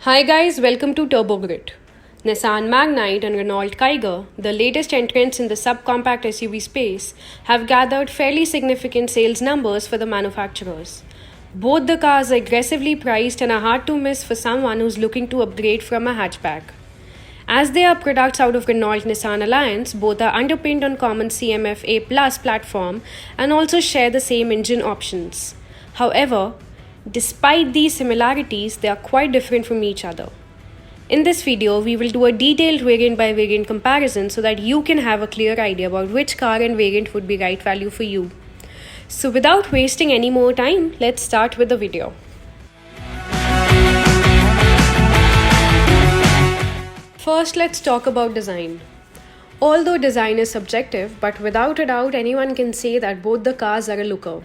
Hi guys, welcome to TurboGrid. Nissan Magnite and Renault Kiger, the latest entrants in the subcompact SUV space, have gathered fairly significant sales numbers for the manufacturers. Both the cars are aggressively priced and are hard to miss for someone who's looking to upgrade from a hatchback. As they are products out of Renault Nissan Alliance, both are underpinned on common CMF A Plus platform and also share the same engine options. However, despite these similarities, they are quite different from each other. In this video, we will do a detailed variant by variant comparison so that you can have a clear idea about which car and variant would be right value for you. So without wasting any more time, let's start with the video. First, let's talk about design. Although design is subjective, but without a doubt, anyone can say that both the cars are a looker.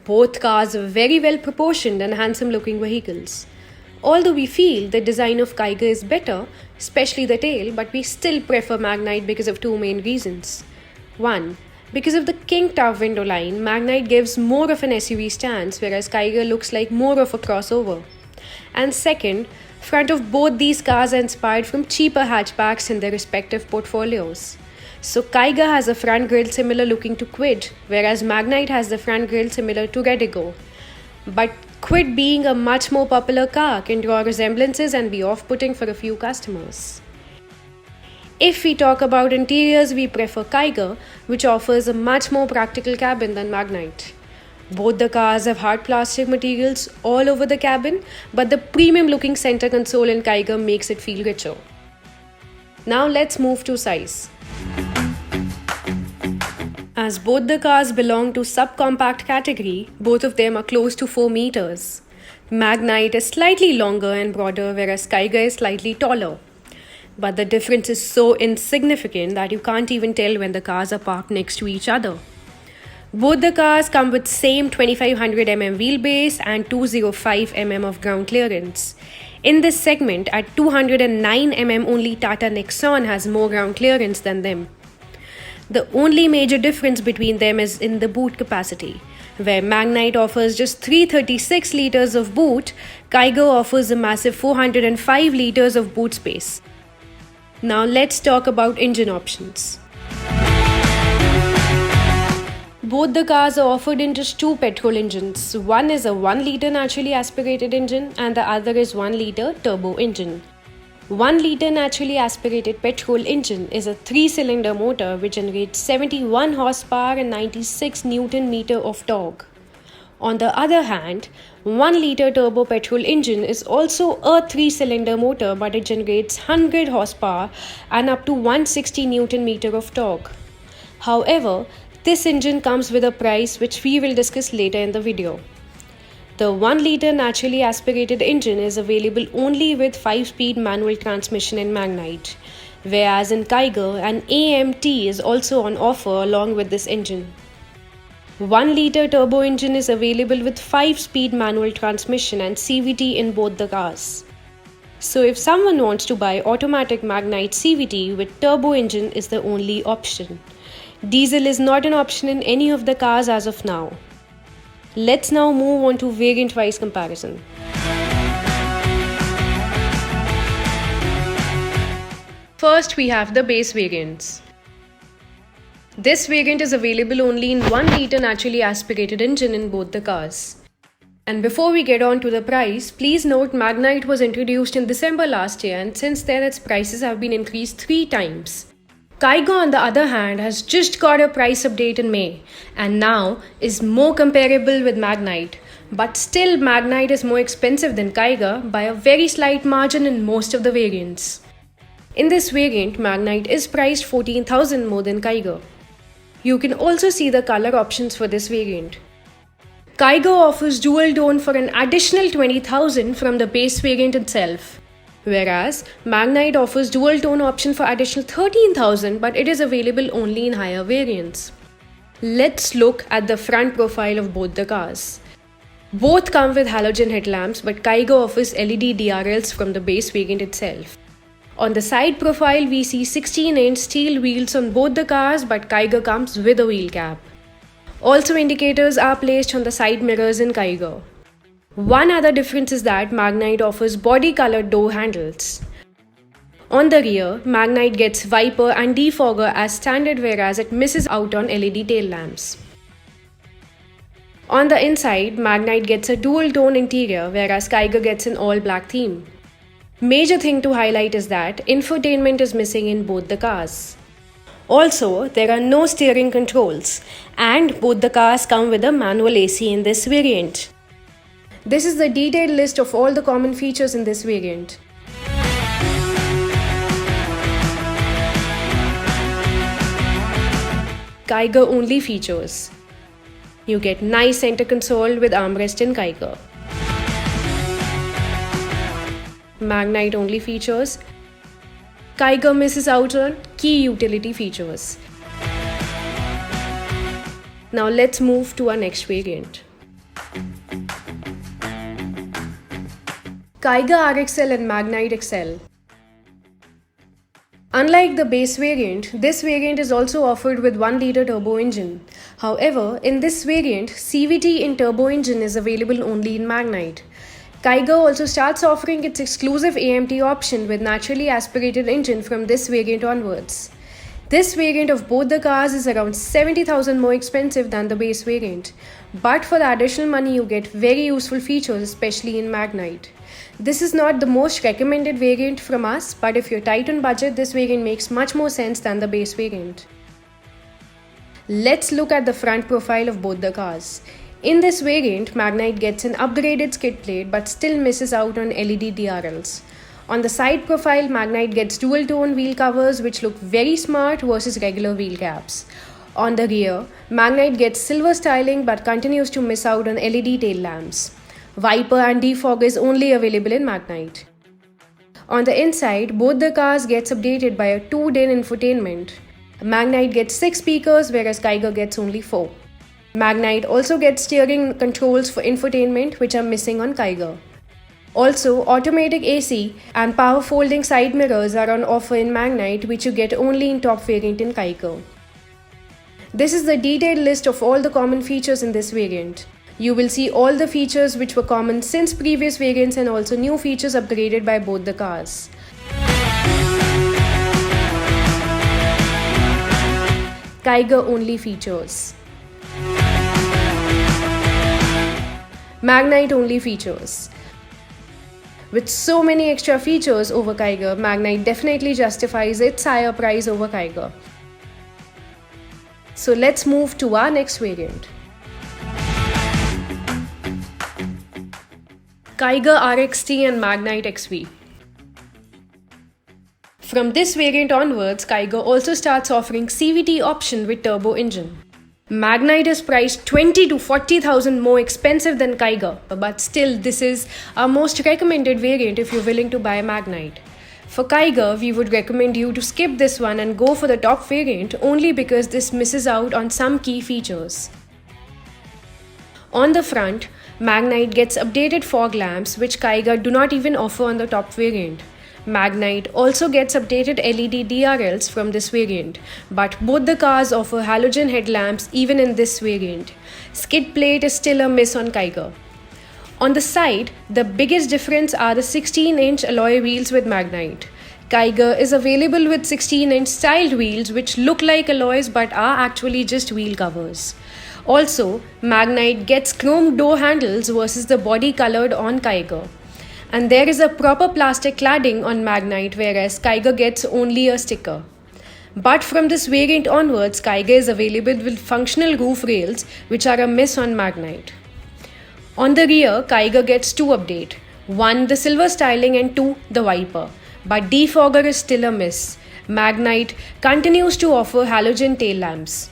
Both cars are very well proportioned and handsome looking vehicles. Although we feel the design of Kiger is better, especially the tail, but we still prefer Magnite because of two main reasons. 1. Because of the kinked out window line, Magnite gives more of an SUV stance, whereas Kiger looks like more of a crossover. And second, front of both these cars are inspired from cheaper hatchbacks in their respective portfolios. So Kiger has a front grille similar looking to Kwid, whereas Magnite has the front grille similar to Redigo. But Kwid, being a much more popular car, can draw resemblances and be off-putting for a few customers. If we talk about interiors, we prefer Kiger, which offers a much more practical cabin than Magnite. Both the cars have hard plastic materials all over the cabin, but the premium-looking center console in Kiger makes it feel richer. Now let's move to size. As both the cars belong to subcompact category, both of them are close to 4 meters. Magnite is slightly longer and broader, whereas Kiger is slightly taller. But the difference is so insignificant that you can't even tell when the cars are parked next to each other. Both the cars come with same 2500mm wheelbase and 205mm of ground clearance. In this segment, at 209mm only Tata Nexon has more ground clearance than them. The only major difference between them is in the boot capacity. Where Magnite offers just 336 liters of boot, Kiger offers a massive 405 liters of boot space. Now let's talk about engine options. Both the cars are offered in just two petrol engines. One is a 1 liter naturally aspirated engine and the other is 1 liter turbo engine. 1 liter naturally aspirated petrol engine is a 3-cylinder motor which generates 71 horsepower and 96 Newton meter of torque. On the other hand, 1 liter turbo petrol engine is also a 3-cylinder motor, but it generates 100 horsepower and up to 160 Newton meter of torque. However, this engine comes with a price which we will discuss later in the video. The 1 liter naturally aspirated engine is available only with 5-speed manual transmission in Magnite, whereas in Kiger, an AMT is also on offer along with this engine. 1 liter turbo engine is available with 5-speed manual transmission and CVT in both the cars. So if someone wants to buy automatic Magnite, CVT with turbo engine is the only option. Diesel is not an option in any of the cars as of now. Let's now move on to variant-wise comparison. First, we have the base variants. This variant is available only in 1 liter naturally aspirated engine in both the cars. And before we get on to the price, please note Magnite was introduced in December last year and since then its prices have been increased 3 times. Kiger, on the other hand, has just got a price update in May and now is more comparable with Magnite. But still, Magnite is more expensive than Kiger by a very slight margin in most of the variants. In this variant, Magnite is priced 14,000 more than Kiger. You can also see the color options for this variant. Kiger offers dual tone for an additional 20,000 from the base variant itself. Whereas Magnite offers dual tone option for additional 13,000, but it is available only in higher variants. Let's look at the front profile of both the cars. Both come with halogen headlamps, but Kiger offers LED DRLs from the base variant itself. On the side profile, we see 16-inch steel wheels on both the cars, but Kiger comes with a wheel cap. Also, indicators are placed on the side mirrors in Kiger. One other difference is that Magnite offers body-colored door handles. On the rear, Magnite gets wiper and defogger as standard, whereas it misses out on LED tail lamps. On the inside, Magnite gets a dual-tone interior, whereas Kiger gets an all-black theme. Major thing to highlight is that infotainment is missing in both the cars. Also, there are no steering controls, and both the cars come with a manual AC in this variant. This is the detailed list of all the common features in this variant. Kiger only features. You get nice center console with armrest in Kiger. Magnite only features. Kiger misses out on key utility features. Now let's move to our next variant. Kiger RXL and Magnite XL. Unlike the base variant, this variant is also offered with 1-liter turbo engine. However, in this variant, CVT in turbo engine is available only in Magnite. Kiger also starts offering its exclusive AMT option with naturally aspirated engine from this variant onwards. This variant of both the cars is around 70,000 more expensive than the base variant. But for the additional money, you get very useful features, especially in Magnite. This is not the most recommended variant from us, but if you're tight on budget, this variant makes much more sense than the base variant. Let's look at the front profile of both the cars. In this variant, Magnite gets an upgraded skid plate but still misses out on LED DRLs. On the side profile, Magnite gets dual-tone wheel covers which look very smart versus regular wheel caps. On the rear, Magnite gets silver styling but continues to miss out on LED tail lamps. Wiper and defog is only available in Magnite. On the inside, both the cars gets updated by a 2-din infotainment. Magnite gets 6 speakers whereas Kiger gets only 4. Magnite also gets steering controls for infotainment which are missing on Kiger. Also, automatic AC and power folding side mirrors are on offer in Magnite which you get only in top variant in Kiger. This is the detailed list of all the common features in this variant. You will see all the features which were common since previous variants and also new features upgraded by both the cars. Kiger only features. Magnite only features. With so many extra features over Kiger, Magnite definitely justifies its higher price over Kiger. So let's move to our next variant. Kiger RXT and Magnite XV. From this variant onwards, Kiger also starts offering CVT option with turbo engine. Magnite is priced 20 to 40,000 more expensive than Kiger, but still this is our most recommended variant if you're willing to buy Magnite. For Kiger, we would recommend you to skip this one and go for the top variant only because this misses out on some key features. On the front, Magnite gets updated fog lamps which Kiger do not even offer on the top variant. Magnite also gets updated LED DRLs from this variant, but both the cars offer halogen headlamps even in this variant. Skid plate is still a miss on Kiger. On the side, the biggest difference are the 16-inch alloy wheels with Magnite. Kiger is available with 16-inch styled wheels which look like alloys but are actually just wheel covers. Also, Magnite gets chrome door handles versus the body colored on Kiger. And there is a proper plastic cladding on Magnite whereas Kiger gets only a sticker. But from this variant onwards, Kiger is available with functional roof rails which are a miss on Magnite. On the rear, Kiger gets 2 updates. 1, the silver styling and 2, the wiper. But defogger is still a miss. Magnite continues to offer halogen tail lamps.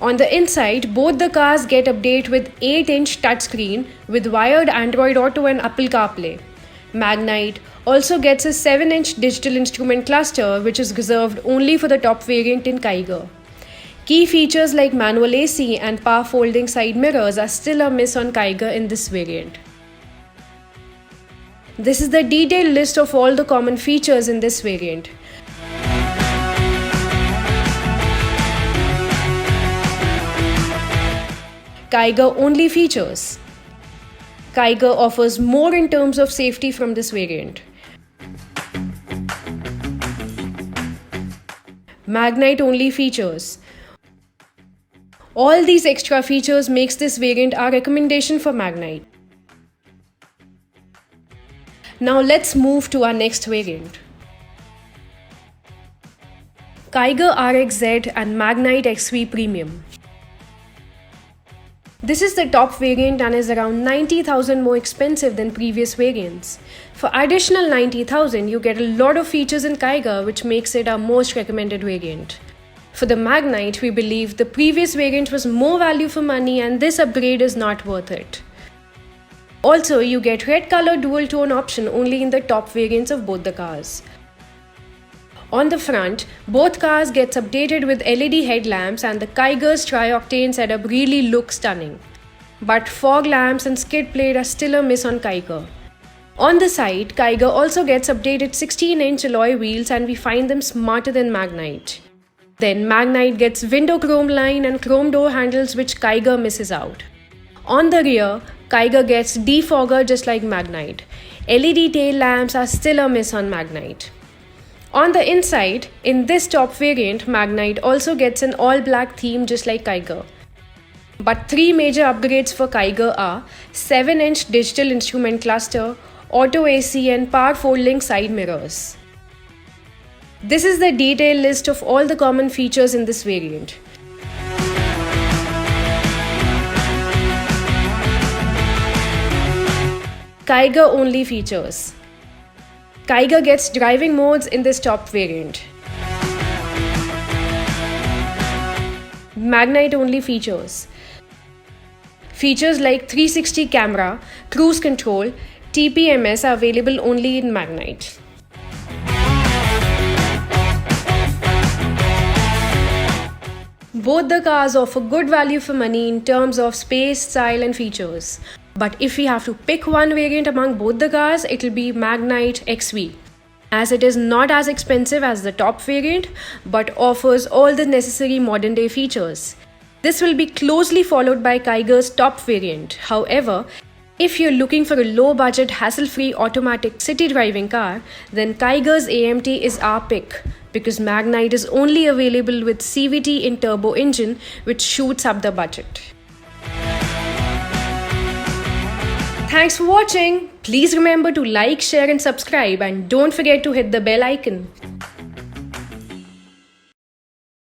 On the inside, both the cars get update with 8-inch touchscreen with wired Android Auto and Apple CarPlay. Magnite also gets a 7-inch digital instrument cluster which is reserved only for the top variant in Kiger. Key features like manual AC and power folding side mirrors are still a miss on Kiger in this variant. This is the detailed list of all the common features in this variant. Kiger only features. Kiger offers more in terms of safety from this variant. Magnite only features. All these extra features makes this variant our recommendation for Magnite. Now let's move to our next variant. Kiger RXZ and Magnite XV Premium. This is the top variant and is around 90,000 more expensive than previous variants. For additional 90,000, you get a lot of features in Kiger, which makes it our most recommended variant. For the Magnite, we believe the previous variant was more value for money and this upgrade is not worth it. Also, you get red color dual tone option only in the top variants of both the cars. On the front, both cars gets updated with LED headlamps and the Kiger's tri-octane setup really looks stunning. But fog lamps and skid plate are still a miss on Kiger. On the side, Kiger also gets updated 16-inch alloy wheels and we find them smarter than Magnite. Then Magnite gets window chrome line and chrome door handles which Kiger misses out. On the rear, Kiger gets defogger just like Magnite. LED tail lamps are still a miss on Magnite. On the inside, in this top variant, Magnite also gets an all-black theme just like Kiger. But three major upgrades for Kiger are 7-inch digital instrument cluster, auto AC and power folding side mirrors. This is the detailed list of all the common features in this variant. Kiger only features. Kiger gets driving modes in this top variant. Magnite only features. Features like 360 camera, cruise control, TPMS are available only in Magnite. Both the cars offer good value for money in terms of space, style and features. But if we have to pick one variant among both the cars, it will be Magnite XV, as it is not as expensive as the top variant but offers all the necessary modern day features. This will be closely followed by Kiger's top variant. However, if you're looking for a low budget hassle-free automatic city driving car, then Kiger's AMT is our pick because Magnite is only available with CVT in turbo engine which shoots up the budget. Thanks for watching. Please remember to like, share and subscribe and don't forget to hit the bell icon.